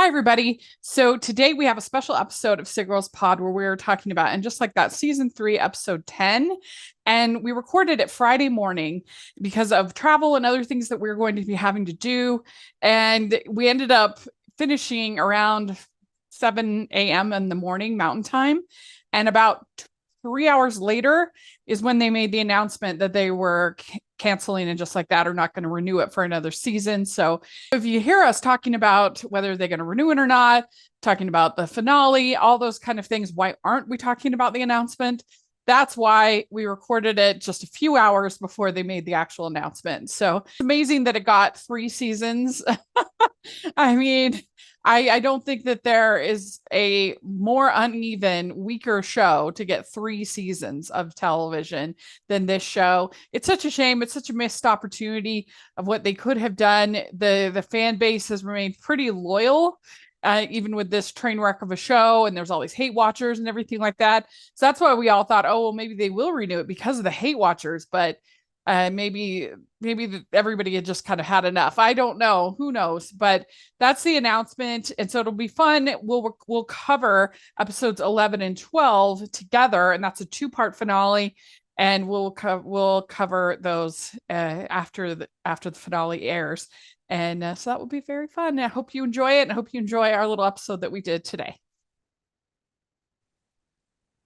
Hi, everybody. So today we have a special episode of Sig Girls Pod where we're talking about, and just like that, season 3, episode 10. And we recorded it Friday morning because of travel and other things that we are going to be having to do. And we ended up finishing around 7 a.m. in the morning, Mountain Time. And about 3 hours later is when they made the announcement that they were canceling and just like that are not going to renew it for another season. So if you hear us talking about whether they're going to renew it or not, talking about the finale, all those kind of things, why aren't we talking about the announcement? That's why we recorded it just a few hours before they made the actual announcement. So it's amazing that it got 3 seasons. I mean, I don't think that there is a more uneven, weaker show to get 3 seasons of television than this show. It's such a shame. It's such a missed opportunity of what they could have done. The fan base has remained pretty loyal, even with this train wreck of a show, and there's all these hate watchers and everything like that. So that's why we all thought, oh, well, maybe they will renew it because of the hate watchers, but maybe everybody had just kind of had enough. I don't know. Who knows? But that's the announcement, and so it'll be fun. We'll cover episodes 11 and 12 together, and that's a 2-part finale. And we'll cover those after the finale airs. And so that will be very fun. I hope you enjoy it, and I hope you enjoy our little episode that we did today.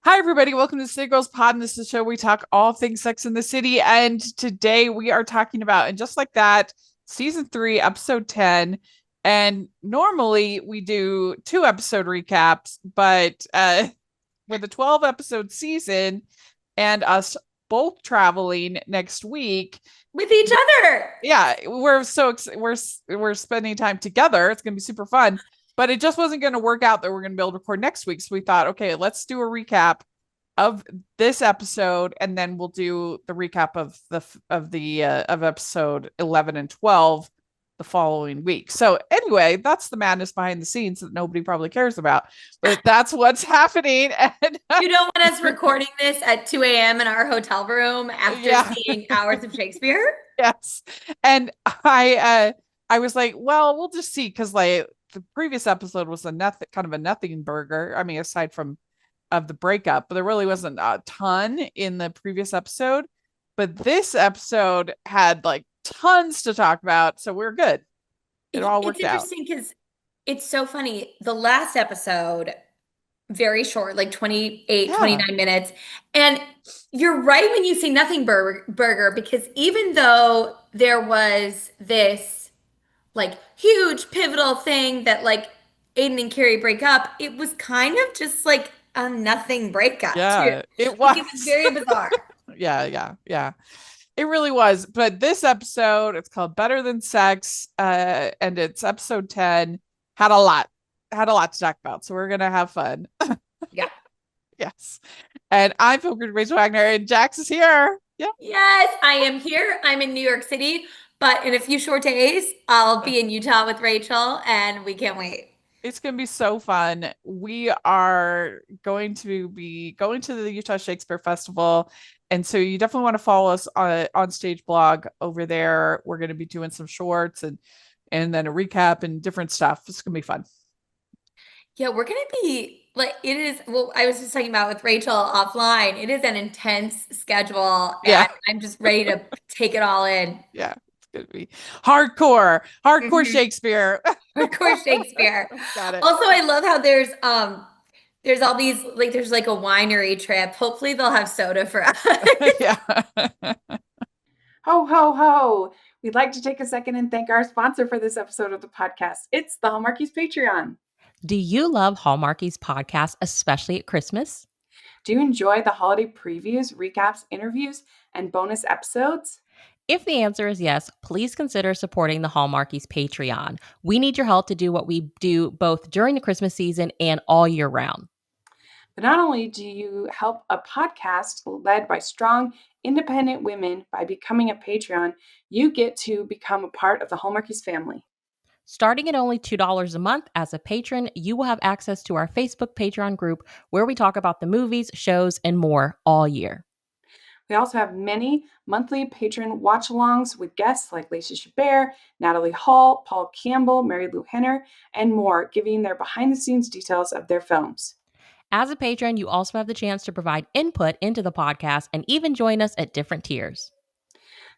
Hi, everybody. Welcome to City Girls Pod. And this is a show we talk all things Sex in the City. And today we are talking about, and just like that, season 3, episode 10. And normally we do 2-episode recaps, but with a 12-episode season and us both traveling next week with each other. Yeah, we're spending time together. It's going to be super fun. But it just wasn't going to work out that we're going to be able to record next week. So we thought, okay, let's do a recap of this episode, and then we'll do the recap of episode 11 and 12 the following week. So anyway, that's the madness behind the scenes that nobody probably cares about, but that's what's happening. And you don't want us recording this at 2 a.m. in our hotel room after seeing hours of Shakespeare? Yes. And I was like, well, we'll just see, because like the previous episode was kind of a nothing burger. I mean, aside from of the breakup, but there really wasn't a ton in the previous episode. But this episode had like tons to talk about, so we're good. It all worked out. It's interesting because it's so funny. The last episode, very short, like 29 minutes. And you're right when you say nothing burger, because even though there was this like huge pivotal thing that like Aiden and Carrie break up, it was kind of just like a nothing breakup. Yeah, too. it was. It was very bizarre. Yeah. It really was. But this episode, it's called Better Than Sex, and it's episode 10, had a lot to talk about. So we're going to have fun. Yeah. Yes. And I'm Pilgrim Rachel Wagner, and Jax is here. Yeah. Yes, I am here. I'm in New York City, but in a few short days, I'll be in Utah with Rachel, and we can't wait. It's going to be so fun. We are going to be going to the Utah Shakespeare Festival. And so you definitely want to follow us on Stage Blog over there. We're going to be doing some shorts and then a recap and different stuff. It's going to be fun. Yeah, we're going to be like, it is, well, I was just talking about with Rachel offline. It is an intense schedule, and I'm just ready to take it all in. Yeah. Gonna be hardcore Shakespeare. Hardcore Shakespeare. Got it. Also, I love how there's all these, like, there's like a winery trip. Hopefully they'll have soda for us. Yeah. Ho, ho, ho. We'd like to take a second and thank our sponsor for this episode of the podcast. It's the Hallmarkies Patreon. Do you love Hallmarkies podcast, especially at Christmas? Do you enjoy the holiday previews, recaps, interviews, and bonus episodes? If the answer is yes, please consider supporting the Hallmarkies Patreon. We need your help to do what we do both during the Christmas season and all year round. But not only do you help a podcast led by strong, independent women by becoming a Patreon, you get to become a part of the Hallmarkies family. Starting at only $2 a month as a patron, you will have access to our Facebook Patreon group where we talk about the movies, shows, and more all year. We also have many monthly patron watch-alongs with guests like Lacey Chabert, Natalie Hall, Paul Campbell, Mary Lou Henner, and more, giving their behind-the-scenes details of their films. As a patron, you also have the chance to provide input into the podcast and even join us at different tiers.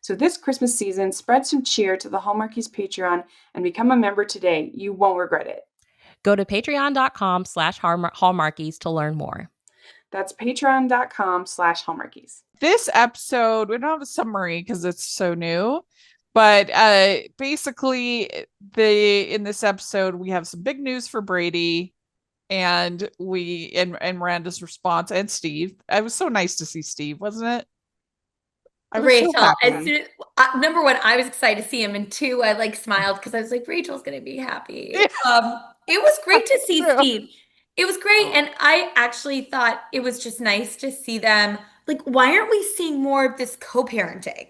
So this Christmas season, spread some cheer to the Hallmarkies Patreon and become a member today. You won't regret it. Go to patreon.com/hallmarkies to learn more. That's patreon.com/hallmarkies. This episode, we don't have a summary because it's so new, but basically in this episode, we have some big news for Brady and Miranda's response and Steve. It was so nice to see Steve, wasn't it? I was Rachel, so as happy. soon number one, I was excited to see him, and two, I like smiled because I was like, Rachel's gonna be happy. It was great to see Steve. It was great, and I actually thought it was just nice to see them. Like, why aren't we seeing more of this co-parenting?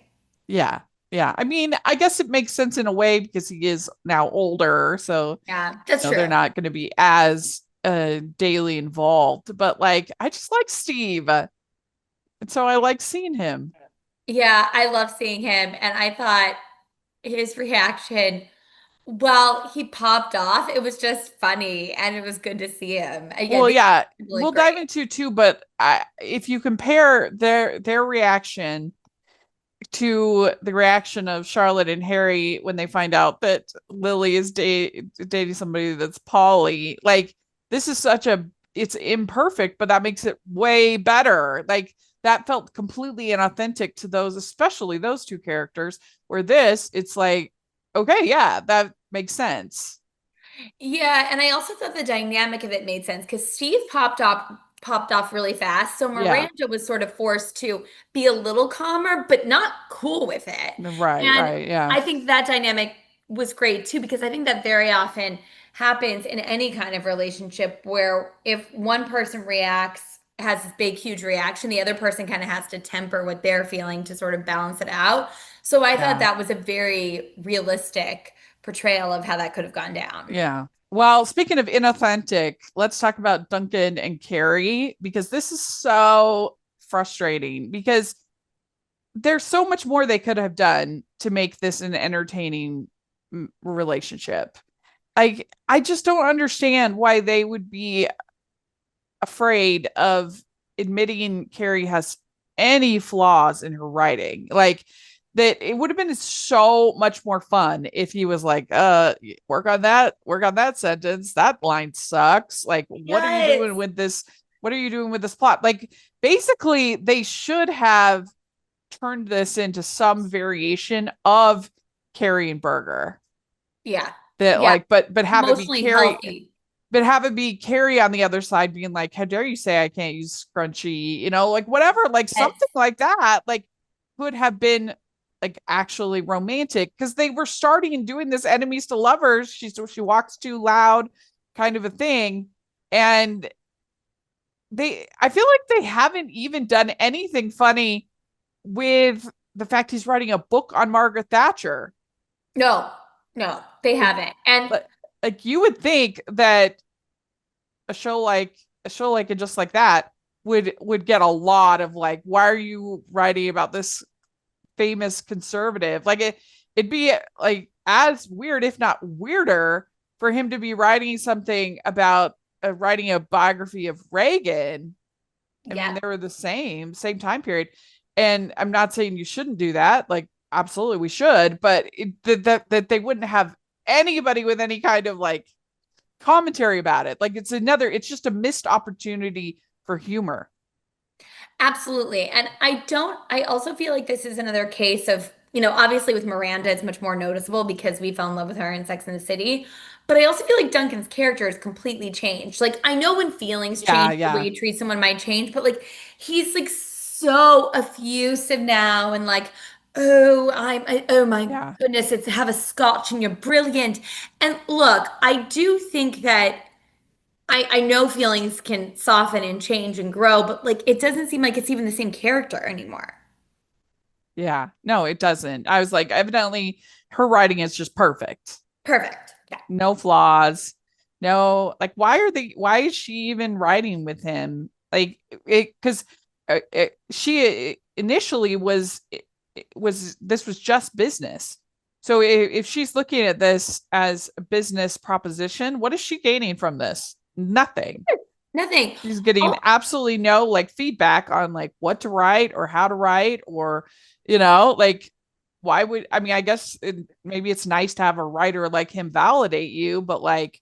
Yeah. Yeah. I mean, I guess it makes sense in a way because he is now older. So, Yeah, that's true. they're not going to be as daily involved. But like, I just like Steve. And so I like seeing him. Yeah, I love seeing him, and I thought his reaction, well, he popped off. It was just funny, and it was good to see him. Yeah, Well, they yeah, were really we'll dive great. into too, but if you compare their reaction to the reaction of Charlotte and Harry when they find out that Lily is dating somebody that's poly, like this is it's imperfect, but that makes it way better. Like that felt completely inauthentic to those, especially those two characters, where it's like, okay, yeah, that makes sense. Yeah, and I also thought the dynamic of it made sense because Steve popped off really fast. So Yeah, Miranda was sort of forced to be a little calmer, but not cool with it. And right, yeah, I think that dynamic was great too, because I think that very often happens in any kind of relationship where if one person reacts, has this big, huge reaction, the other person kind of has to temper what they're feeling to sort of balance it out. So I thought yeah. that was a very realistic portrayal of how that could have gone down. Yeah. Well, speaking of inauthentic, let's talk about Duncan and Carrie because this is so frustrating because there's so much more they could have done to make this an entertaining relationship. I just don't understand why they would be afraid of admitting Carrie has any flaws in her writing. Like that it would have been so much more fun if he was like, work on that sentence. That line sucks. Like, what are you Yes. doing with this? What are you doing with this plot? Like, basically, they should have turned this into some variation of Carrie and Burger. Yeah. That Yeah. like, but have it be Mostly Carrie healthy. but have it be Carrie on the other side being like, how dare you say I can't use scrunchy, like whatever, like Yes. something like that, like could have been like actually romantic because they were starting and doing this enemies to lovers. She walks too loud kind of a thing. And I feel like they haven't even done anything funny with the fact he's writing a book on Margaret Thatcher. No, no, they Like, haven't. And like you would think that a show like it just like that would get a lot of like, why are you writing about this famous conservative? Like it'd be like as weird, if not weirder, for him to be writing something about writing a biography of Reagan. I mean, yeah, they were the same time period. And I'm not saying you shouldn't do that. Like, absolutely, we should, but that they wouldn't have anybody with any kind of like commentary about it. Like it's just a missed opportunity for humor. absolutely. And I also feel like this is another case of, obviously with Miranda, it's much more noticeable because we fell in love with her in Sex and the City. But I also feel like Duncan's character has completely changed. Like, I know when feelings Yeah, change, the way yeah, you treat someone might change, but like, he's like so effusive now and like, oh my yeah, goodness, it's have a scotch and you're brilliant. And look, I do think that I know feelings can soften and change and grow, but like it doesn't seem like it's even the same character anymore. yeah. No, it doesn't. I was like, evidently her writing is just perfect. Perfect. Yeah. No flaws. No, like why is she even writing with him? Like it because she initially was this was just business. So if she's looking at this as a business proposition, what is she gaining from this? Nothing. Nothing. She's getting Oh, absolutely no like feedback on like what to write or how to write, or you know, like why would I mean, I guess maybe it's nice to have a writer like him validate you, but like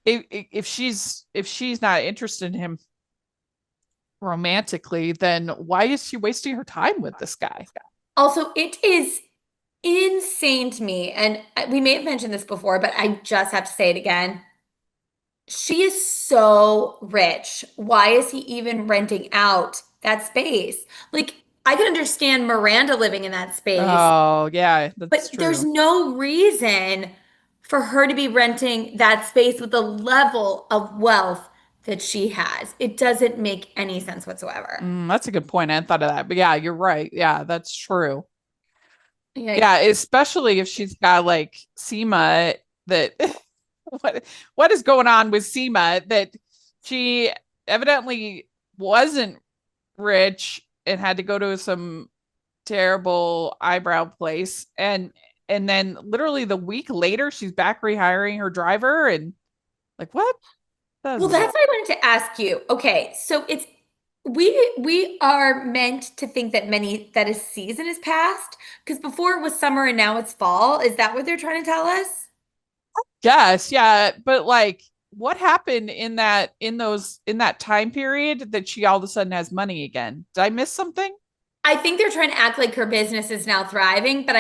if she's not interested in him romantically, then why is she wasting her time with this guy? also, it is insane to me, and we may have mentioned this before, but I just have to say it again. She is so rich. Why is he even renting out that space? Like, I can understand Miranda living in that space, Oh, yeah, that's but there's true. no reason for her to be renting that space with the level of wealth that she has. It doesn't make any sense whatsoever. That's a good point. I hadn't thought of that, but yeah, you're right. Yeah, that's true. Like, Yeah, especially if she's got like Seema that what is going on with Seema that she evidently wasn't rich and had to go to some terrible eyebrow place, and then literally the week later she's back rehiring her driver, and like what well, does that's what I wanted to ask you. Okay, so it's we are meant to think that a season has passed because before it was summer and now it's fall. Is that what they're trying to tell us? Yes, yeah, but like what happened in that time period that she all of a sudden has money again? Did I miss something? I think they're trying to act like her business is now thriving, but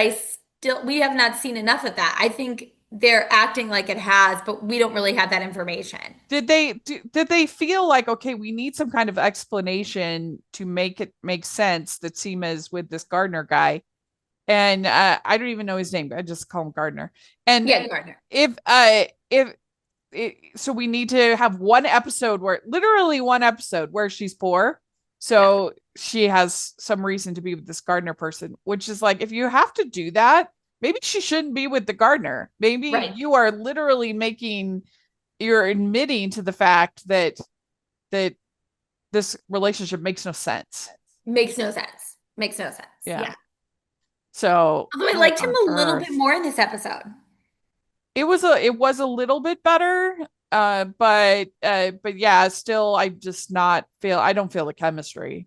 we have not seen enough of that. I think they're acting like it has, but we don't really have that information. Did they feel like okay, we need some kind of explanation to make it make sense that Seema is with this Gardner guy, and I don't even know his name. I just call him Gardner. And Yeah, Gardner. if so we need to have one episode where literally one episode where she's poor, Yeah, so she has some reason to be with this Gardner person, which is like if you have to do that, maybe she shouldn't be with the Gardner. Maybe right. you are literally making you're admitting to the fact that this relationship makes no sense. Makes no sense. Makes no sense. Yeah. Yeah. So Although I what liked him on a little bit earth? more in this episode. It was a little bit better, but yeah, still I don't feel the chemistry.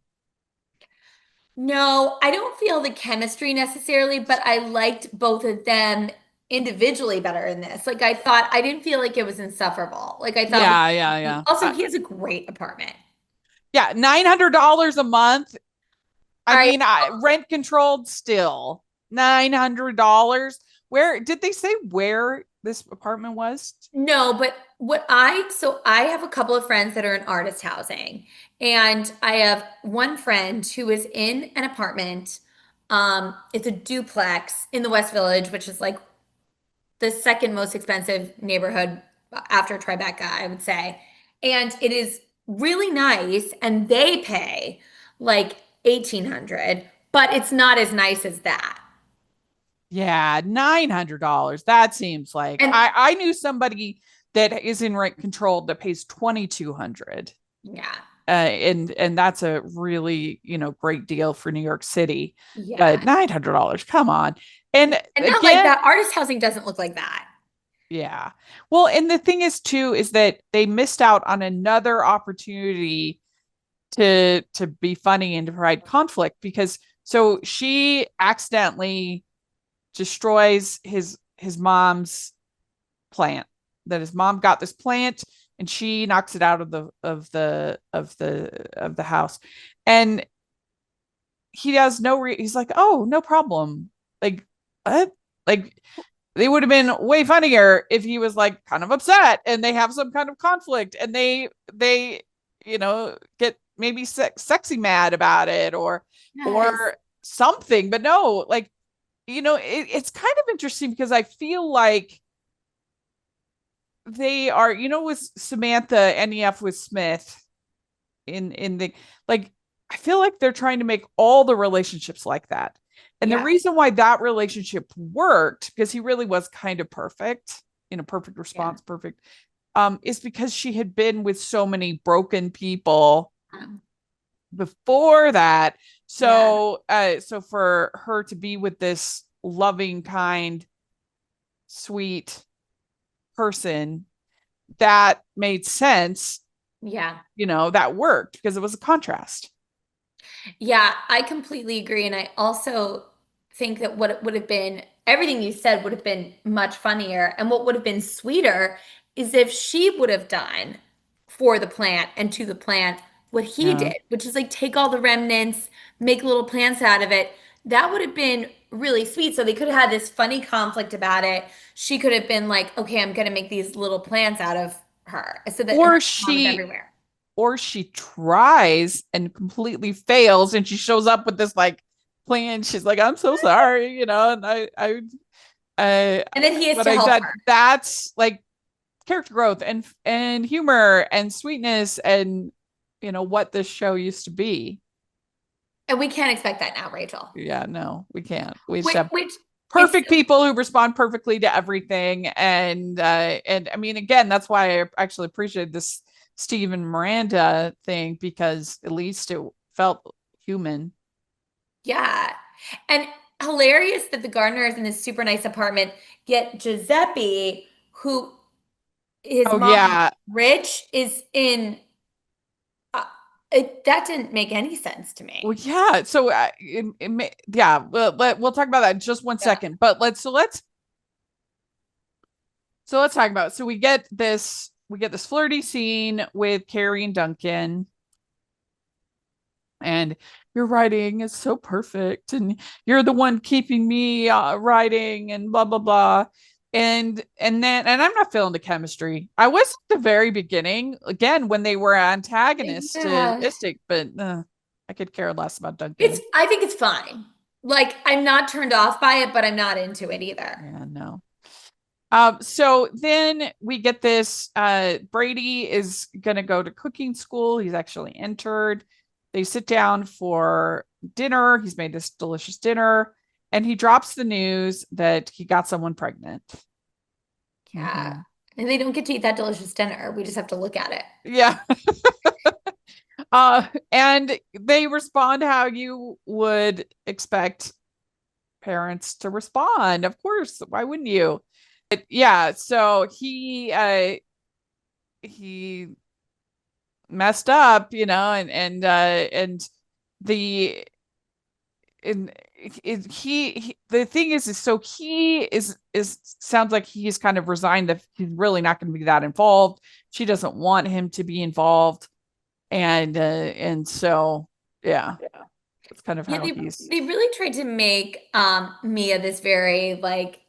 No, I don't feel the chemistry necessarily, but I liked both of them individually better in this. Like I thought, I didn't feel like it was insufferable. Like I thought, Yeah, yeah, yeah. also he has a great apartment. Yeah, $900 a month. I All right. mean, rent controlled still. $900. Where did they say where this apartment was? No, but so I have a couple of friends that are in artist housing, and I have one friend who is in an apartment. It's a duplex in the West Village, which is like the second most expensive neighborhood after Tribeca, I would say. And it is really nice, and they pay like 1,800, but it's not as nice as that. Yeah, $900. That seems like And I knew somebody that is in rent controlled that pays 2,200. yeah, And that's a really, great deal for New York City. But yeah. $900, come on. And And not like again, that. Artist housing doesn't look like that. yeah. Well, and the thing is too is that they missed out on another opportunity to be funny and to provide conflict because so she accidentally destroys his mom's plant. That his mom got this plant and she knocks it out of the house. And he has he's like, "Oh, no problem." Like what? Like they would have been way funnier if he was like kind of upset and they have some kind of conflict and they get maybe sexy mad about it Yes. or something, but no, like it's kind of interesting because I feel like they are, with Samantha NEF with Smith in the like I feel like they're trying to make all the relationships like that. And the Yeah. reason why that relationship worked, because he really was kind of perfect, perfect Yeah. response, perfect, is because she had been with so many broken people Um, before that. So so for her to be with this loving, kind, sweet person, that made sense. Yeah. That worked because it was a contrast. Yeah, I completely agree. And I also think that what it would have been, everything you said would have been much funnier. And what would have been sweeter is if she would have done for the plant and to the plant what he Yeah. did, which is like take all the remnants, make little plants out of it. That would have been really sweet. So they could have had this funny conflict about it. She could have been like, okay, I'm going to make these little plants out of her. So that and Or mom is she everywhere. or she tries and completely fails, and she shows up with this like plan. She's like, I'm so sorry, and I And then he has but to I help that her. that's like character growth and humor and sweetness and what this show used to be. And we can't expect that now, Rachel. Yeah, no, we can't. We just Which, have which it's perfect people who respond perfectly to everything. And I mean, again, that's why I actually appreciate this Steve and Miranda thing, because at least it felt human. yeah. And hilarious that the gardeners in this super nice apartment get Giuseppe, who his Oh mom is yeah. rich, is in that didn't make any sense to Well, me. yeah. So yeah, we'll talk about that in just one Yeah. second. But let's talk about it. So we get this flirty scene with Carrie and Duncan, and your writing is so perfect, and you're the one keeping me writing, and blah blah blah. And I'm not feeling the chemistry. I was at the very beginning, again, when they were Yeah. antagonistic, but I could care less about Duncan. I think it's fine. Like I'm not turned off by it, but I'm not into it either. Yeah, no. So then we get this. Brady is gonna go to cooking school. He's actually entered. They sit down for dinner. He's made this delicious dinner, and he drops the news that he got someone pregnant. Yeah. Mhm. And they don't get to eat that delicious dinner. We just have to look at it. Yeah. And they respond how you would expect parents to respond. Of course, why wouldn't you? But yeah, so he messed up, and the and the thing is so he is sounds like he's kind of resigned that he's really not going to be that involved. She doesn't want him to be involved, and so yeah, that's kind of Yeah, how he's. they really tried to make Mia this very like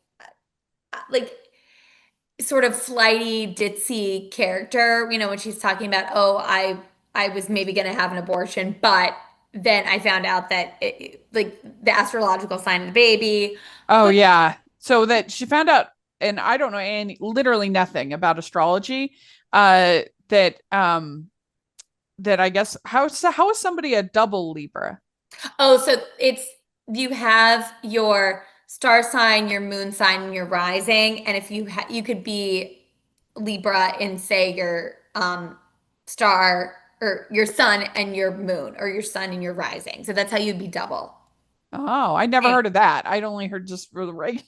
sort of flighty, ditzy character, when she's talking about, oh, I was maybe gonna have an abortion, but then I found out that like the astrological sign of the baby. Oh But yeah, so that she found out, and I don't know any literally nothing about astrology. Uh, that that I guess how is somebody a double Libra? oh, so it's you have your star sign, your moon sign, and your rising, and if you could be Libra in say your star or your sun and your moon or your sun and your rising. So that's how you'd be double. Oh, I never heard of that. I'd only heard just for the regular.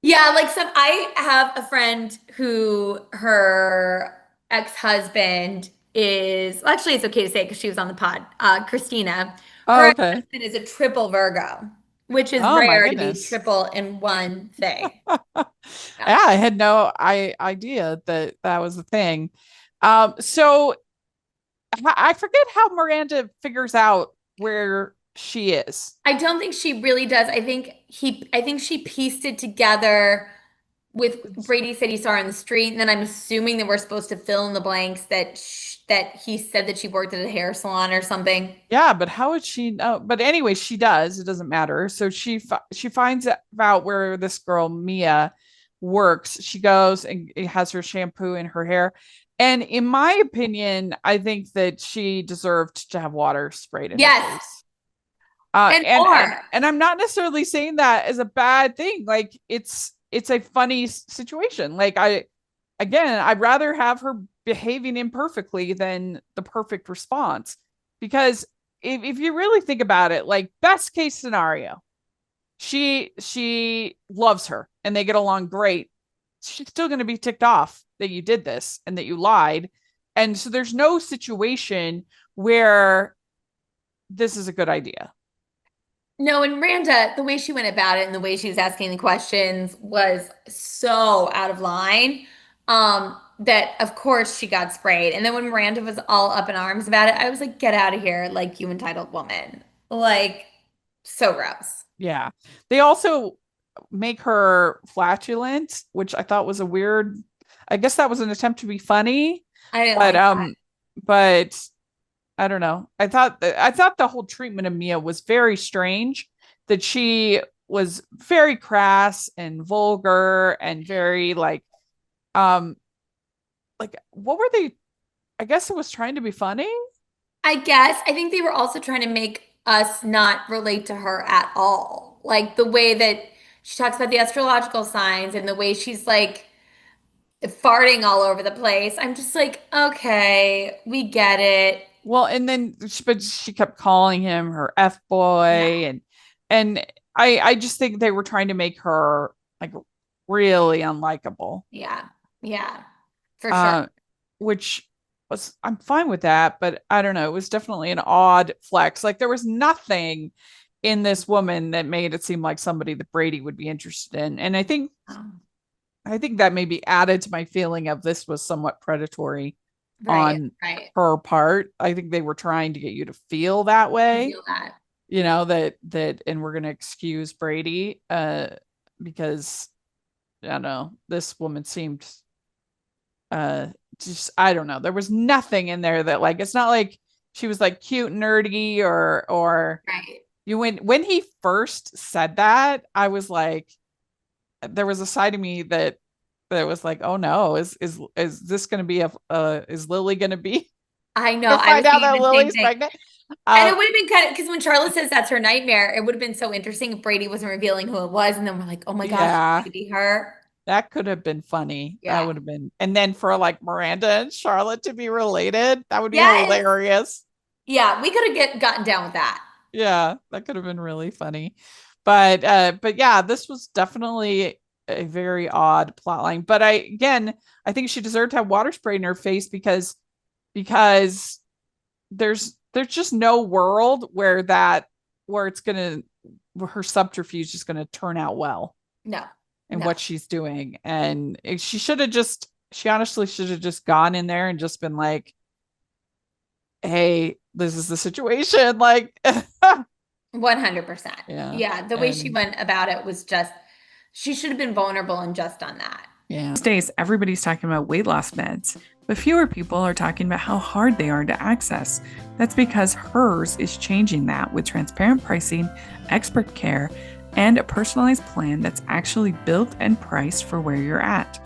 Yeah, like I have a friend who her ex-husband is, well, actually it's okay to say because she was on the pod, Christina. Her Oh, okay. ex-husband is a triple Virgo, which is Oh my rare to be goodness. triple in one thing. Yeah, Yeah. I had no idea that that was a thing. So I forget how Miranda figures out where she is. I don't think she really does. I think she pieced it together with Brady said he saw her in the street, and then I'm assuming that we're supposed to fill in the blanks that that he said that she worked at a hair salon or something. Yeah, but how would she know? But anyway, she does. It doesn't matter. So she finds out where this girl Mia works. She goes and has her shampoo in her hair. And in my opinion, I think that she deserved to have water sprayed in her Yes, face. and And and more. and I'm not necessarily saying that as a bad thing. Like it's a funny situation. Like I'd rather have her behaving imperfectly than the perfect response. because if you really think about it, like best case scenario, she loves her and they get along great. She's still going to be ticked off that you did this and that you lied. And so there's no situation where this is a good idea. No, and Miranda, the way she went about it and the way she was asking the questions was so out of line. That of course she got sprayed. And then when Miranda was all up in arms about it, I was like, get out of here, like you entitled woman. Like, so gross. Yeah. They also make her flatulent, which I thought was a weird, I guess that was an attempt to be funny, I didn't but like that. but I don't know. I thought the whole treatment of Mia was very strange, that she was very crass and vulgar and very um what were they, I guess it was trying to be funny. I guess I think they were also trying to make us not relate to her at all. Like the way that she talks about the astrological signs and the way she's like farting all over the place. I'm just like, okay, we get it. Well, and then but she kept calling him her F boy, Yeah, and I just think they were trying to make her like really unlikable. yeah, yeah, for sure. Uh, which was, I'm fine with that, but I don't know, it was definitely an odd flex. Like there was nothing in this woman that made it seem like somebody that Brady would be interested in. And Um, I think that maybe added to my feeling of this was somewhat predatory right, on right. her part. I think they were trying to get you to feel that I way, feel that. that and we're going to excuse Brady because I don't know, this woman seemed uh just, I don't know, there was nothing in there that, like, it's not like she was like cute nerdy or Right. you, when he first said that, I was like, there was a side of me that was like, oh no, is this going to be a is Lily going to be I know. to I was find out thinking that the same Lily's thing. pregnant? And it uh would have been kind of because when Charlotte says that's her nightmare, it would have been so interesting if Brady wasn't revealing who it was. And then we're like, oh my gosh, yeah, it could be her. that could have been funny. That Yeah. would have been, and then for like Miranda and Charlotte to be related, that would be Yes. hilarious. Yeah. We could have gotten down with that. Yeah, that could have been really funny. But yeah, this was definitely a very odd plot line. But I think she deserved to have water sprayed in her face because there's just no world where it's gonna, where her subterfuge is gonna turn out well No, in no. what she's doing. And she honestly should have just gone in there and just been like, hey, this is the situation. Like 100%. yeah. Yeah. The way she And went about it was just, she should have been vulnerable and just done that. yeah. These days, everybody's talking about weight loss meds, but fewer people are talking about how hard they are to access. That's because hers is changing that with transparent pricing, expert care, and a personalized plan that's actually built and priced for where you're at.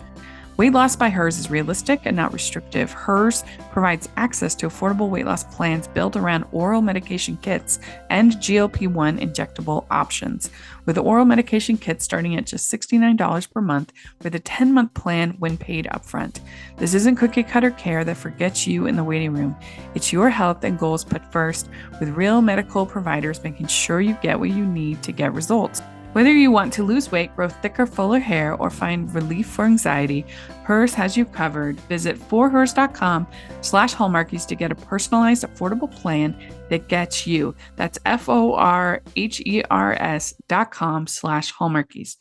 Weight loss by Hers is realistic and not restrictive. Hers provides access to affordable weight loss plans built around oral medication kits and GLP-1 injectable options, with oral medication kits starting at just $69 per month with a 10-month plan when paid upfront. This isn't cookie cutter care that forgets you in the waiting room. It's your health and goals put first, with real medical providers making sure you get what you need to get results. Whether you want to lose weight, grow thicker, fuller hair, or find relief for anxiety, Hers has you covered. Visit forhers.com/hallmarkies to get a personalized, affordable plan that gets you. That's forhers.com/hallmarkies.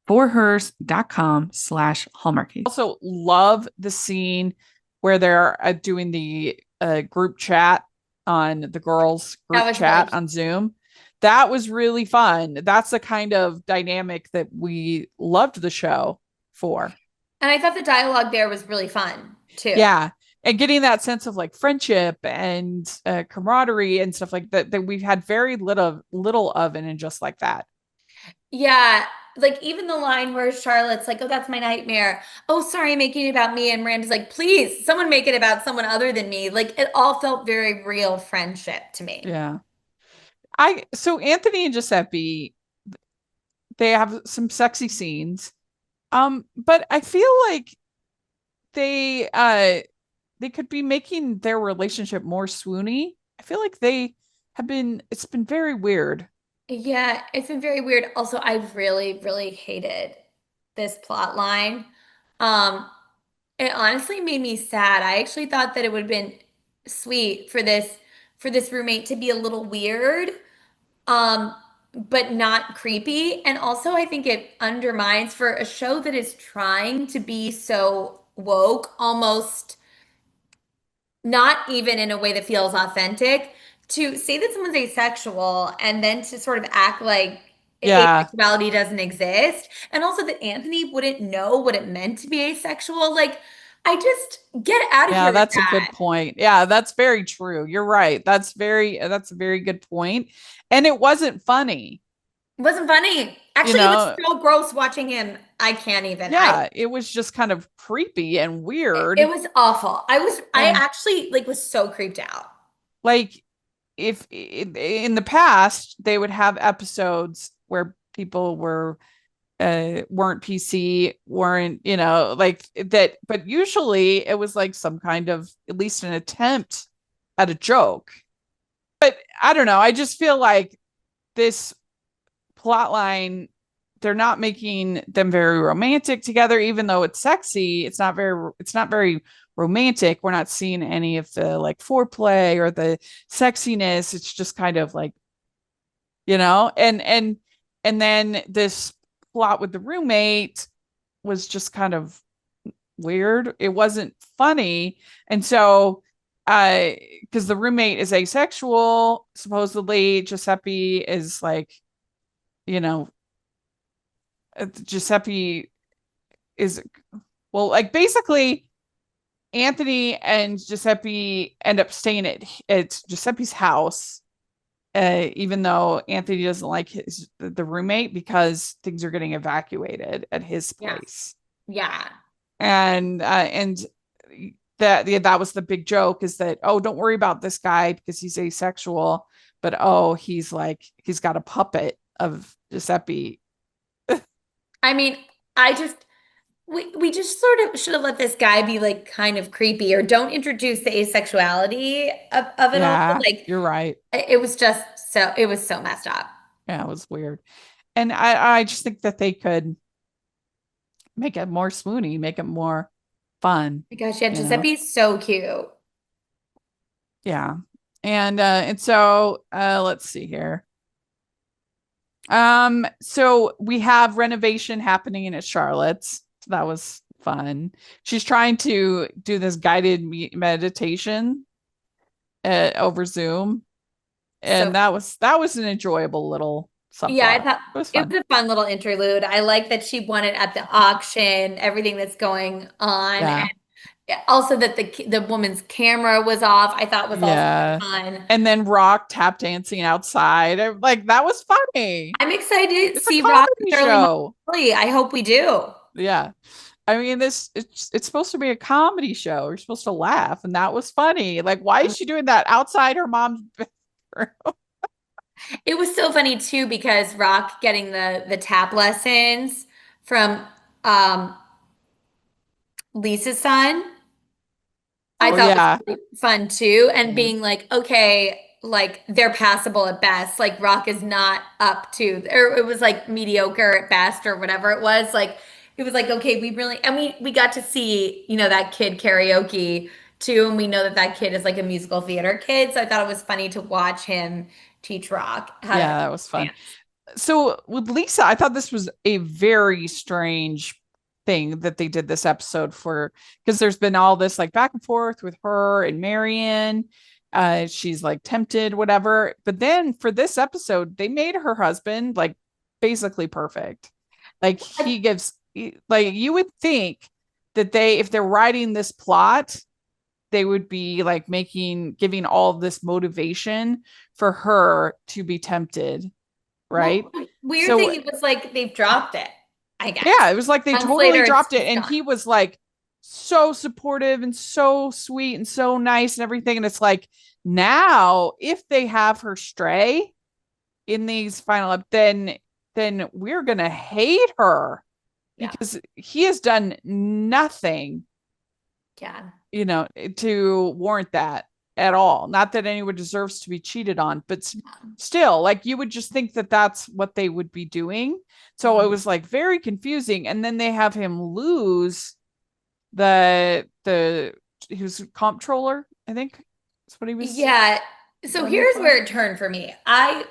forhers.com/hallmarkies. Also love the scene where they're doing the group chat on the girls That group was really chat cute. on Zoom. That was really fun. That's the kind of dynamic that we loved the show for. And I thought the dialogue there was really fun too. Yeah. And getting that sense of like friendship and camaraderie and stuff like that we've had very little of, and just like that. Yeah. Like even the line where Charlotte's like, oh, that's my nightmare. Oh, sorry, I'm making it about me. And Miranda's like, please, someone make it about someone other than me. Like it all felt very real friendship to me. Yeah. So Anthony and Giuseppe, they have some sexy scenes. But I feel like they they could be making their relationship more swoony. I I feel like they have been, it's been very weird. Yeah, it's been very weird. Also, I've really, really hated this plot line. Um, it honestly made me sad. I actually thought that it would have been sweet for this roommate to be a little weird, um, but not creepy. And also, I think it undermines for a show that is trying to be so woke, almost not even in a way that feels authentic, to say that someone's asexual and then to sort of act like Yeah. asexuality doesn't exist, and also that Anthony wouldn't know what it meant to be asexual. Like, I just get out of Yeah, here with that's a good that. point. Yeah, that's very true. You're right. That's a very good point. And it wasn't funny, It wasn't funny. you Actually, it was know. so gross watching him. I can't even. Yeah, it was just kind of creepy and It weird. was awful. I And actually like was so creeped out. like if in the past they would have episodes where people weren't PC, weren't, like that, but usually it was like some kind of at least an attempt at a joke. I don't know. I just feel like this plot line, they're not making them very romantic together, even though it's sexy. It's not very romantic. We're not seeing any of the like foreplay or the sexiness. It's just kind of like, and then this plot with the roommate was just kind of weird. It wasn't funny. And so because the roommate is asexual, supposedly Giuseppe is like, you know, Giuseppe is, well, like basically Anthony and Giuseppe end up staying at Giuseppe's house, even though Anthony doesn't like the roommate because things are getting evacuated at his Yeah. place. Yeah. And that, yeah, that was the big joke, is that, oh, don't worry about this guy because he's asexual, but oh, he's got a puppet of Giuseppe. I mean, I just we just sort of should have let this guy be like kind of creepy, or don't introduce the asexuality of it all. Yeah, Like, you're right. it was just so it was so messed up. Yeah, it was weird. And I just think that they could make it more swoony, make it more fun, My gosh, yeah, you know? Giuseppe's so cute. Yeah. And so let's see here. So we have renovation happening in Charlotte's. So that was fun. She's trying to do this guided meditation over Zoom, So and that was an enjoyable little yeah, I subplot. thought It was it fun. was a fun little interlude. I like that she won it at the auction, everything that's going on, Yeah. and also that the woman's camera was off. I thought was also Yeah. fun. And then Rock tap dancing outside. Like that was funny. I'm excited to It's a see Rock and comedy Shirley show. Molly. I hope we do. Yeah. I mean, it's supposed to be a comedy show. You're supposed to laugh, and that was funny. Like, why is she doing that outside her mom's bedroom? It was so funny too because Rock getting the tap lessons from um Lisa's son, I Oh thought was yeah. really fun too, and Yeah. being like, okay, like they're passable at best. Like Rock is not up to, or it was like mediocre at best, or whatever it was. Like it was like, okay, we really, and we got to see, that kid karaoke too, and we know that that kid is like a musical theater kid. So I thought it was funny to watch him teach Rock how to Yeah, that was fun. dance. So with Lisa, I thought this was a very strange thing that they did this episode for, because there's been all this like back and forth with her and Marion. She's like tempted, whatever. But then for this episode, they made her husband like basically perfect. Like like you would think that if they're writing this plot, they would be like giving all this motivation for her to be tempted, right? Well, weird So thing, it was like they've dropped it, I guess. yeah, it was like they Months totally later, it's dropped it. just And gone. he was like so supportive and so sweet and so nice and everything. And it's like, now if they have her stray in these then we're gonna hate her Yeah. because he has done nothing, Yeah. to warrant that. at all. Not that anyone deserves to be cheated on, but still, like you would just think that that's what they would be doing. So it was like very confusing. And then they have him lose the he was comptroller, I think that's what he was Yeah. So running here's for. where it turned for me. I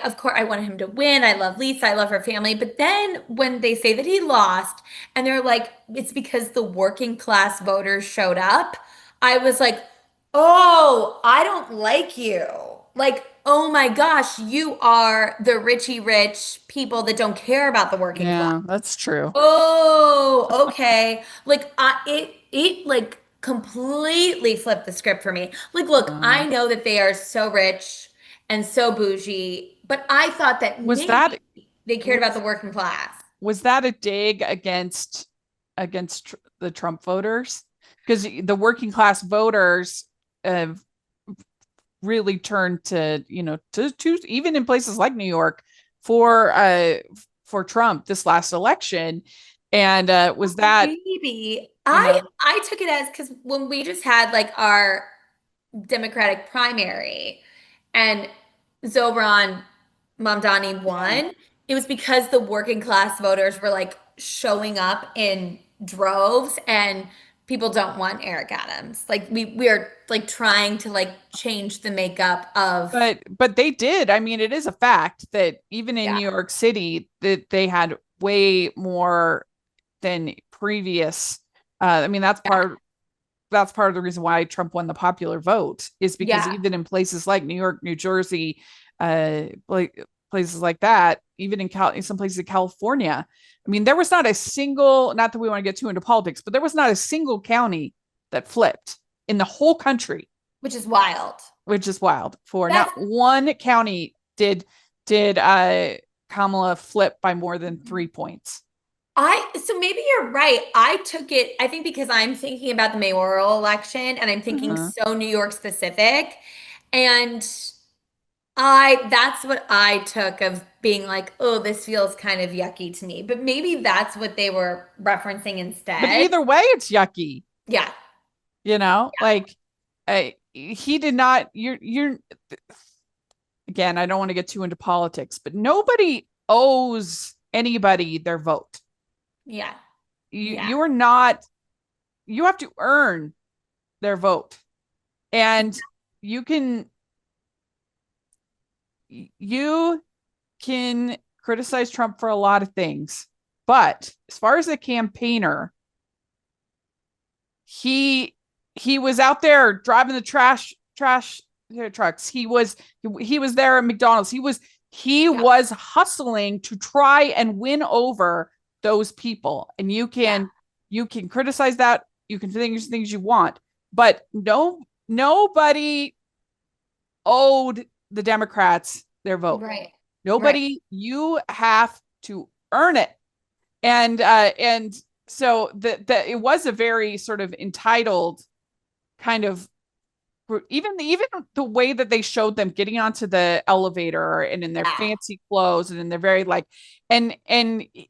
of course I wanted him to win. I love Lisa. I love her family. But then when they say that he lost and they're like, it's because the working class voters showed up, I was like, oh, I don't like you. Like, oh my gosh, you are the richy rich people that don't care about the working class. Yeah, that's true. Oh, okay. Like it like completely flipped the script for me. Like, look, Uh, I know that they are so rich and so bougie, but I thought that was maybe that they cared about was the working class. was that a dig against the Trump voters? Because the working class voters have really turned to, to even in places like New York for Trump this last election. And was that, Maybe you know, I took it as because when we just had like our Democratic primary and Zobran Mamdani yeah. won, it was because the working class voters were like showing up in droves and people don't want Eric Adams. Like we are like trying to like change the makeup of But they did. I mean, it is a fact that even in yeah, New York City, that they had way more than previous. I mean, yeah, that's part of the reason why Trump won the popular vote is because yeah, even in places like New York, New Jersey, like places like that, even in some places in California, I mean, there was not a single, not that we want to get too into politics, but there was not a single county that flipped in the whole country, which is wild. which is wild. For not That's one county did Kamala flip by more than 3 points. so maybe you're right. I took it, I think because I'm thinking about the mayoral election and I'm thinking Uh-huh. so New York specific. And I that's what I took of being like, oh, this feels kind of yucky to me. But maybe that's what they were referencing But instead. either way, it's yucky. Yeah. Like he did not. You're again. I don't want to get too into politics, but nobody owes anybody their vote. Yeah. You Yeah. you're not. You have to earn their vote, and you can you can criticize Trump for a lot of things, but as far as a campaigner, he he was out there driving the trash trucks. He was there at McDonald's. He Yeah. was hustling to try and win over those people. And Yeah. you can criticize that. You can think things you want, but nobody owed the Democrats their vote. Right. Right. Nobody. You have to earn it. And so that it was a very sort of entitled kind of even the way that they showed them getting onto the elevator and in their Yeah. fancy clothes and in their very like and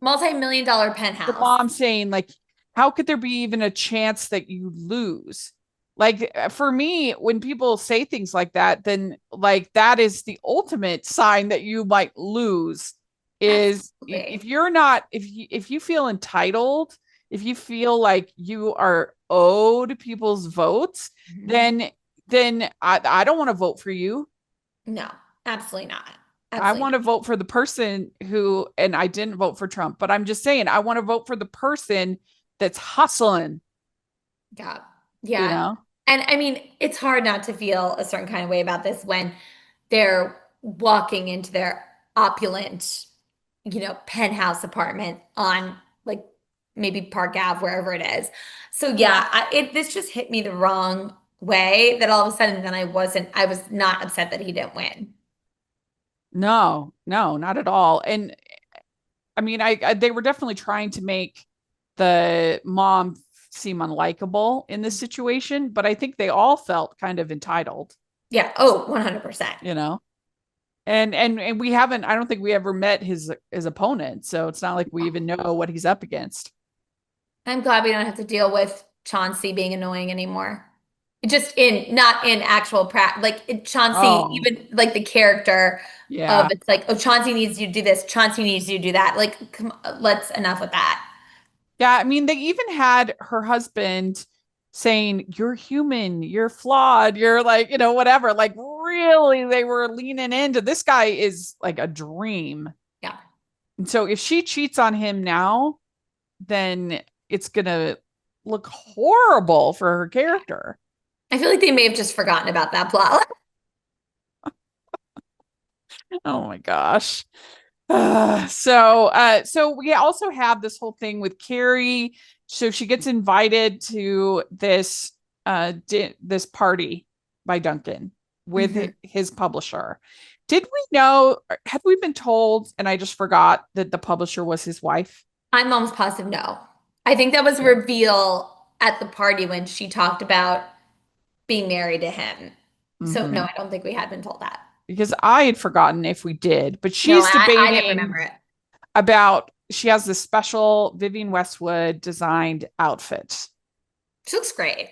Multi-million dollar the penthouse. mom saying like how could there be even a chance that you lose, like for me when people say things like that, then like that is the ultimate sign that you might lose. Is if Absolutely. you're not if you feel entitled, if you feel like you are owed people's votes, Mhm. then I don't want to vote for you. No, absolutely not. I Absolutely want to vote for the person who, and I didn't vote for Trump, but I'm just saying, I want to vote for the person that's hustling, Yeah. you Yeah. know? And I mean, it's hard not to feel a certain kind of way about this when they're walking into their opulent, penthouse apartment on like maybe Park Ave, wherever it is. So yeah, this just hit me the wrong way that all of a sudden then I was not upset that he didn't win. No, no, not at all. And I mean, they were definitely trying to make the mom seem unlikable in this situation, but I think they all felt kind of entitled, Yeah. Oh, 100%. you know? And we haven't, I don't think we ever met his opponent, so it's not like we even know what he's up against. I'm glad we don't have to deal with Chauncey being annoying anymore. Just not in actual like Chauncey, Oh, even like the character of yeah. it's like, oh, Chauncey needs you to do this, Chauncey needs you to do that. Like, come on, let's enough with that. Yeah, I mean, they even had her husband saying, "You're human, you're flawed, you're like, whatever." Like, really, they were leaning into this guy is like a dream. Yeah. And so if she cheats on him now, then it's gonna look horrible for her character. I feel like they may have just forgotten about that plot. Oh my gosh. So we also have this whole thing with Carrie. So she gets invited to this party by Duncan with Mhm. his publisher. Did we know, had we been told, and I just forgot that the publisher was his wife? I'm almost positive no. I think that was a Yeah. reveal at the party when she talked about being married to him. So no, Hmm. I don't think we had been told that. Because I had forgotten if we did, but No, she's I didn't remember debating it. about she has this special Vivian Westwood designed outfit. She looks great.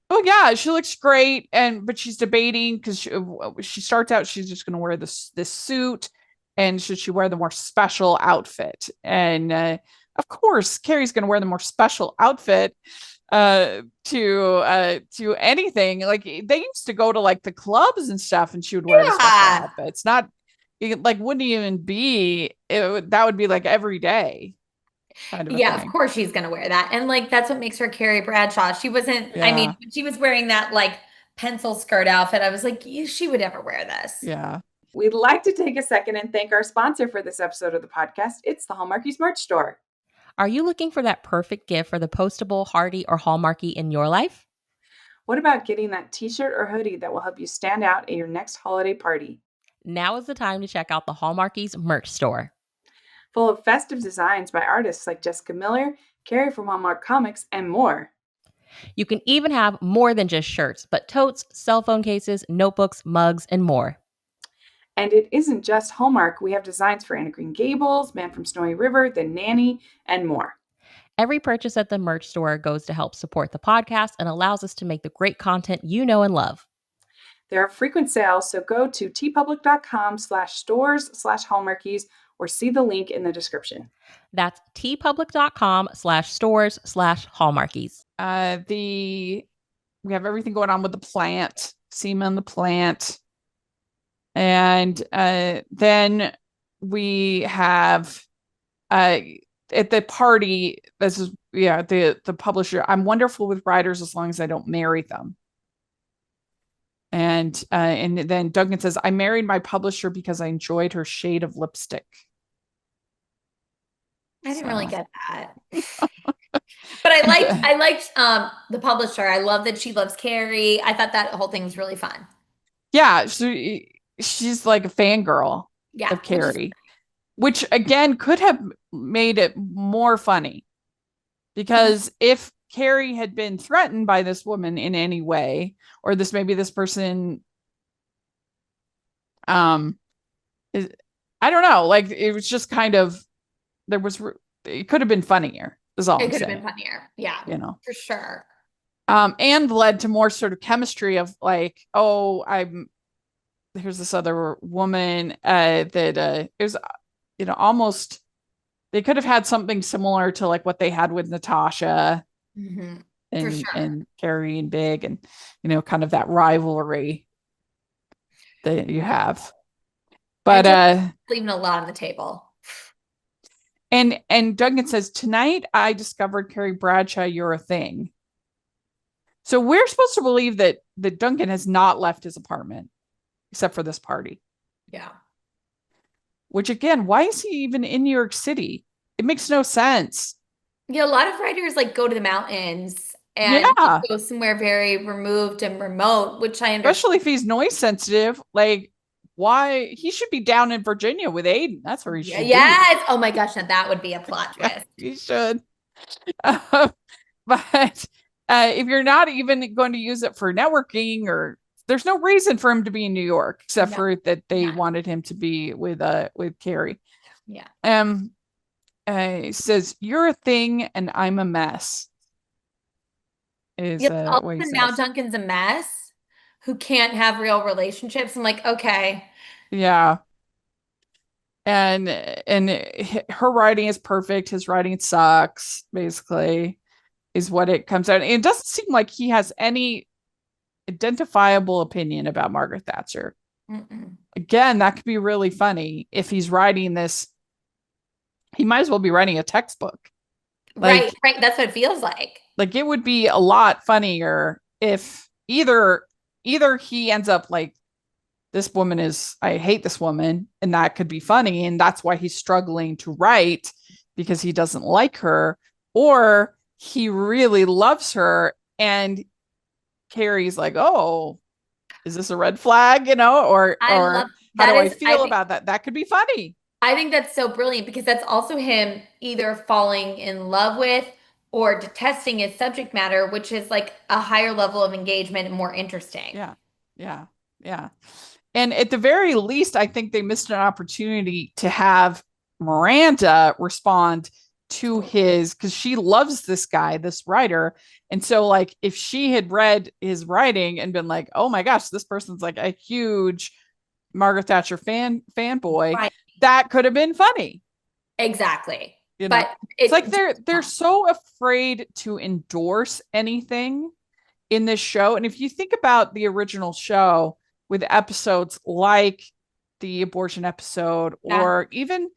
Oh yeah, she looks great, but she's debating because she starts out she's just going to wear this suit, and should she wear the more special outfit? And of course, Carrie's going to wear the more special outfit to anything. Like they used to go to like the clubs and stuff, and she would wear the special Yeah. outfits. Not like wouldn't even be that would be like every day kind of a Yeah, of thing. course she's gonna wear that. And like that's what makes her Carrie Bradshaw. She wasn't, I mean, Yeah, when she was wearing that like pencil skirt outfit, I was like, she would never wear this. yeah. We'd like to take a second and thank our sponsor for this episode of the podcast. It's the Hallmarkies merch store. Are you looking for that perfect gift for the postable, hardy, or Hallmarky in your life? What about getting that t-shirt or hoodie that will help you stand out at your next holiday party? Now is the time to check out the Hallmarkies merch store. Full of festive designs by artists like Jessica Miller, Carrie from Hallmark Comics, and more. You can even have more than just shirts, but totes, cell phone cases, notebooks, mugs, and more. And it isn't just Hallmark. We have designs for Anna Green Gables, Man from Snowy River, The Nanny, and more. Every purchase at the merch store goes to help support the podcast and allows us to make the great content you know and love. There are frequent sales, so go to tpublic.com/stores/hallmarkies or see the link in the description. That's tpublic.com/stores/hallmarkies. We have everything going on with the plant, Seaman the plant. And then we have at the party, this is the publisher. I'm wonderful with writers as long as I don't marry them. And then Duncan says, I married my publisher because I enjoyed her shade of lipstick. I didn't really get that. But I liked the publisher. I love that she loves Carrie. I thought that whole thing was really fun. Yeah, she's like a fangirl Yeah, of Carrie, which again could have made it more funny because if Carrie had been threatened by this woman in any way, or this person, is, I don't know, like it was just kind of it could have been funnier. Is all it I'm could have saying. been funnier. Yeah, for sure. And led to more sort of chemistry of like, oh, here's this other woman that it was, almost they could have had something similar to like what they had with Natasha For sure. and Carrie and Big, and kind of that rivalry that you have. But Leaving a lot on the table. and Duncan says, tonight I discovered Carrie Bradshaw, you're a thing. So we're supposed to believe that Duncan has not left his apartment except for this party. Yeah. Which again, why is he even in New York City? It makes no sense. Yeah, a lot of writers like go to the mountains and Yeah. go somewhere very removed and remote, which I understand. Especially if he's noise sensitive. Like, why he should be down in Virginia with Aiden. That's where he should Yes. Oh my gosh, now that would be a plot be. twist. He should. But if you're not even going to use it for networking, or there's no reason for him to be in New York except for that they wanted him to be with Carrie. Yeah. He says, you're a thing and I'm a mess. is Yep. All of what a he sudden now says. Duncan's a mess who can't have real relationships. I'm like, okay. Yeah. And her writing is perfect. His writing sucks, basically, is what it comes out. And it doesn't seem like he has any identifiable opinion about Margaret Thatcher. Mm-mm. Again, that could be really funny if he's writing this. He might as well be writing a textbook. Right, Like, right. That's what it feels like. like it would be a lot funnier if either he ends up like, this woman is, I hate this woman, and that could be funny, and that's why he's struggling to write, because he doesn't like her, or he really loves her and Carrie's like, oh, is this a red flag, I love or how that do I is feel about that? That could be funny. I think that's so brilliant because that's also him either falling in love with or detesting his subject matter, which is like a higher level of engagement and more interesting. Yeah. Yeah. Yeah. And at the very least, I think they missed an opportunity to have Miranda respond to his, because she loves this guy, this writer. And so, like, if she had read his writing and been like, oh my gosh, this person's like a huge Margaret Thatcher fanboy, Right. that could have been funny. Exactly. You know, But it's like it they're so afraid to endorse anything in this show. And if you think about the original show with episodes like the abortion episode, yeah. or even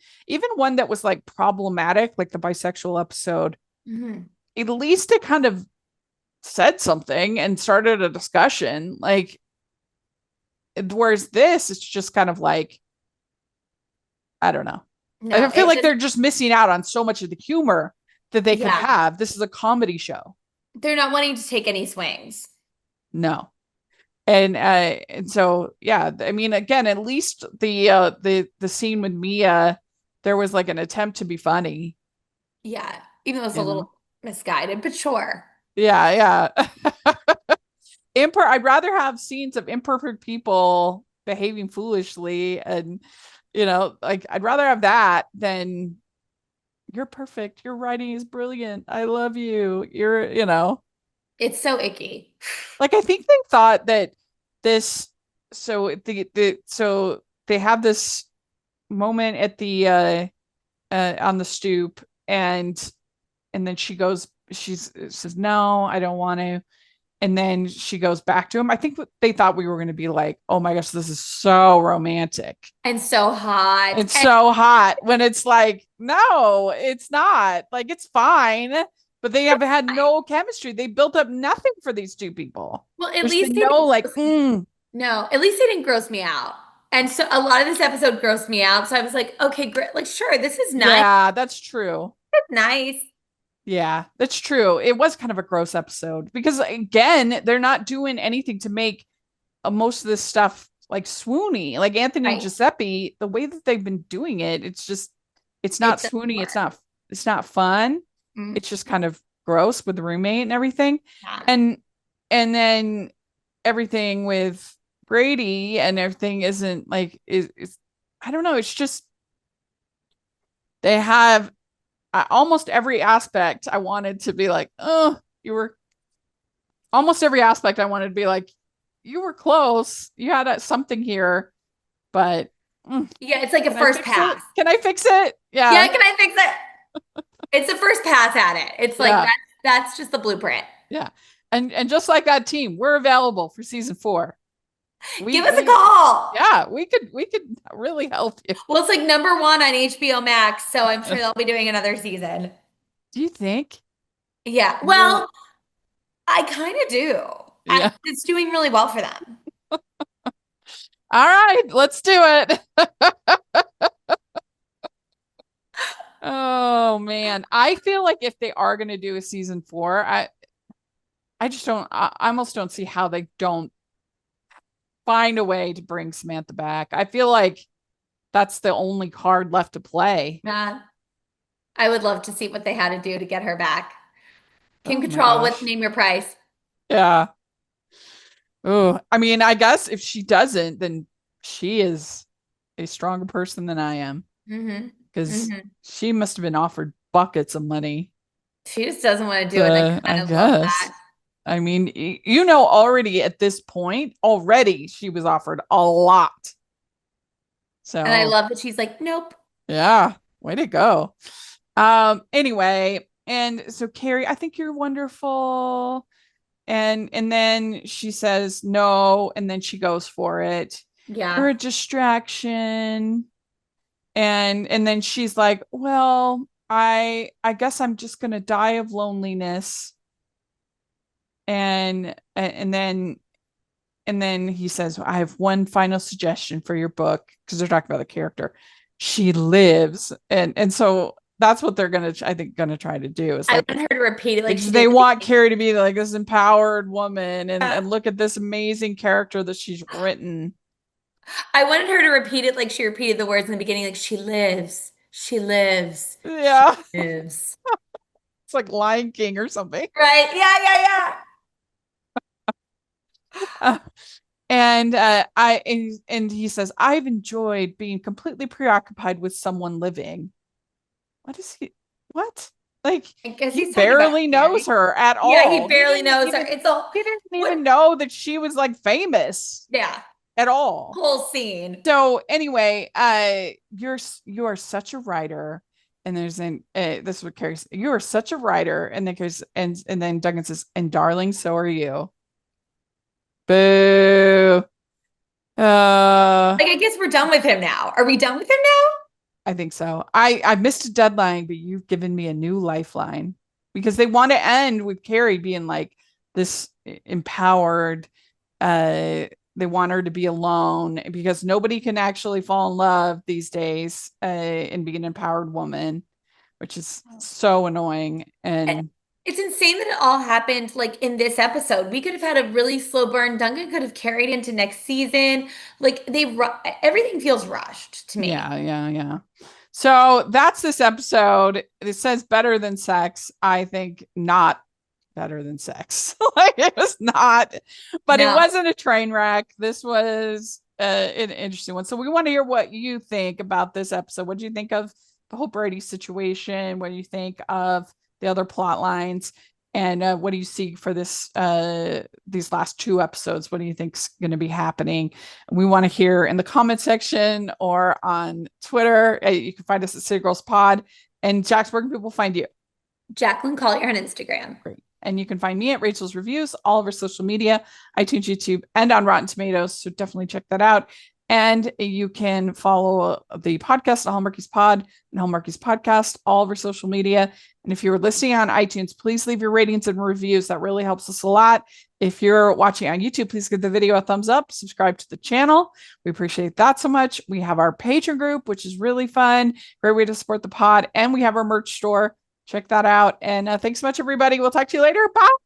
one that was like problematic, like the bisexual episode, Mhm. at least it kind of said something and started a discussion. Like, whereas this, it's just kind of like, I don't know. I No, feel it like just they're just missing out on so much of the humor that they could yeah. have. This is a comedy show. They're not wanting to take any swings. No. And so yeah, I mean, again, at least the scene with Mia, there was like an attempt to be funny, Yeah. Even though it's a you know. little misguided, but sure. Yeah, yeah. I'd rather have scenes of imperfect people behaving foolishly, and like, I'd rather have that than, you're perfect, your writing is brilliant, I love you, It's so icky. like, I think they thought that this, so they have this moment at the on the stoop, and then she says, no, I don't want to, and then she goes back to him. I think they thought we were going to be like, oh my gosh, this is so romantic, And so hot. it's so hot, when it's like, no, it's not. Like, it's fine, but they have had no chemistry. They built up nothing for these two people. Well, at There's least been they no, like, didn't, no, at least they didn't gross me out. And so a lot of this episode grossed me out. So I was like, okay, great. Like, sure, this is nice. yeah, that's true. It's nice. Yeah, that's true. It was kind of a gross episode because, again, they're not doing anything to make most of this stuff like swoony. Like Anthony and Right. Giuseppe, the way that they've been doing it, it's not It doesn't swoony. work. It's not fun. Mm, It's just kind of gross with the roommate and everything. yeah. And then everything with Brady and everything isn't like, is I don't know. It's just, they have almost every aspect I wanted to be like, oh, you were almost every aspect I wanted to be like, you were close. You had something here, but Yeah, it's like a can I first fix pass. it? Can I fix it? Yeah, Yeah. can I fix it? It's a first pass at it. It's like Yeah. that's just the blueprint. Yeah. And just like that team, we're available for season 4. Give us a call. Yeah, we could really help you. Well, it's like #1 on HBO Max, so I'm sure they'll be doing another season. Do you think? Yeah. Really? Well, I kind of do. Yeah. It's doing really well for them. All right, let's do it. Oh man, I feel like if they are going to do a season 4, I just don't. I almost don't see how they don't find a way to bring Samantha back. I feel like that's the only card left to play. Yeah. I would love to see what they had to do to get her back. Kim Oh my Control with gosh. Name Your Price. Yeah. Oh, I mean, I guess if she doesn't, then she is a stronger person than I am, Mm-hmm. because Mm-hmm. she must have been offered buckets of money. She just doesn't want to do it. And I I kind of love guess. that. I mean, you know, already at this point, already she was offered a lot. And I So love that she's like, nope. yeah, way to go. Anyway, and so Carrie, I think you're wonderful. And then she says no, and then she goes for it. You're Yeah. a distraction. And then she's like, well, I guess I'm just gonna die of loneliness. And then he says, I have one final suggestion for your book, because they're talking about the character. She lives. And so that's what they're gonna, I think, gonna try to do. Is I like, want her to repeat it like she they did. want Carrie to be like this empowered woman, and Yeah. and look at this amazing character that she's written. I wanted her to repeat it like she repeated the words in the beginning, like she lives, she lives, she Yeah. lives. It's like Lion King or something. Right? Yeah, yeah, Uh, and he says, I've enjoyed being completely preoccupied with someone living. What is he? What? Like, yeah. I guess he he's talking about barely knows Carrie. her at Yeah, he all. barely knows her. It's all He didn't what? even know that she was like famous Yeah, at all. whole scene. So anyway, you are such a writer. And there's this is what Carrie says, you are such a writer. And then and then Duncan says, and darling, so are you. Boo. Like, I guess we're done with him now. Are we done with him I think so. I missed a deadline, but you've given me a new lifeline, because they want to end with Carrie being like this empowered. They want her to be alone, because nobody can actually fall in love these days, and be an empowered woman, which is so annoying. now? And It's insane that it all happened like in this episode. We could have had a really slow burn. Duncan could have carried into next season. Like everything feels rushed to me. yeah. So that's this episode. It says better than sex. I think not better than sex. Like, it was not, but it No. wasn't a train wreck. This was an interesting one. So we want to hear what you think about this episode. What do you think of the whole Brady situation? What do you think of the other plot lines? And what do you see for these last two episodes? What do you think's going to be happening? We want to hear in the comment section or on Twitter. You can find us at City Girls Pod. And Jax, where can people find you? Jacqueline Collier on Instagram. Great. And you can find me at Rachel's Reviews, all over social media, iTunes, YouTube, and on Rotten Tomatoes. So definitely check that out. And you can follow the podcast, Hallmarkies Pod and Hallmarkies Podcast, all over social media. And if you're listening on iTunes, please leave your ratings and reviews. That really helps us a lot. If you're watching on YouTube, please give the video a thumbs up, subscribe to the channel. We appreciate that so much. We have our Patreon group, which is really fun. Great way to support the pod. And we have our merch store. Check that out. And thanks so much, everybody. We'll talk to you later. Bye.